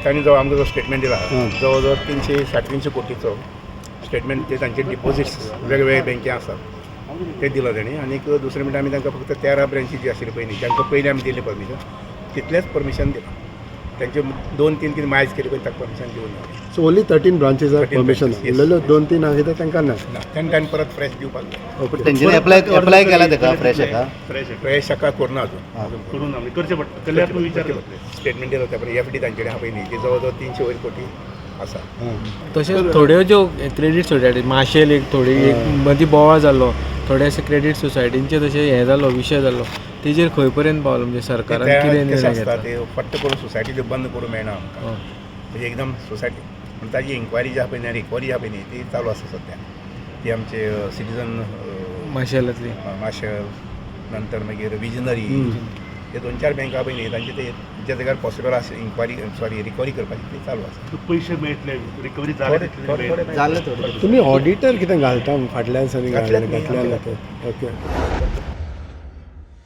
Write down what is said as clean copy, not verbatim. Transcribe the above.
तांणी जो आमकां जो स्टेटमेंट दिला जवळ जवळ 360-300 कोटीचो स्टेटमेंट ते तांचे डिपॉझिट्स वेगवेगळ्या बँके आसात ते दिलो तांणी. आनीक दुसरे म्हणटा आमी तांकां फक्त 13 ब्रांची जी आशिल्ली पयलीं तांकां पयलीं आमी दिल्लें परमिशन तितलेंच परमिशन दिलां. तांचे 2-3 कितें मायज केली पळय ताका परमिशन दिवूं ना. So only 13 branches are permission उरलेल्यो 2-3 आसा कित्याक तांकां ना. तांणी परत फ्रेश दिवपाक जाय. तेंच्यांनी एप्लाय केला तेका फ्रेश हेका फ्रेश हाका करूना अजून करून आमी करचें पडटा केल्यार तूं विचार स्टेटमेंट दिलो त्या एफडी तांचे कडेन आहा पयलीं ती जवळ जवळ 300 वयर कोटी आसा. तशेंच थोड्यो ज्यो क्रेडीट सोसायटी माशेल एक थोडी एक मदीं बोवाळ जाल्लो थोडे अशे क्रेडीट सोसायटींचे तशें हें जालो विशय जाल्लो तेजेर खंय पर्यंत पावलो म्हणजे सरकारान कितें निर्णय आसता घेतला. ते फट्ट करून सोसायटी त्यो बंद करूं मेळना आमकां. म्हणजे एकदम सोसायटी पूण ताजी इन्क्वायरी जी आहा पळय न्ही रिकवरी आहा पळय न्ही ती चालू आसा सद्या. ती आमचे सिटीजन माशेलांतली माशेल नंतर मागीर विजनरी हे 2-4 बँक आहा पळय न्ही तांचे ते ज्या जाग्यार पॉसिबल आसा इन्क्वायरी रिकवरी करपाची ती चालू आसा. पयशे मेळटले रिकवरी जालें थोडें. तुमी ऑडिटर कितें घालता फाटल्यान सनी घातल्यात घातल्यान न्ही. ओके.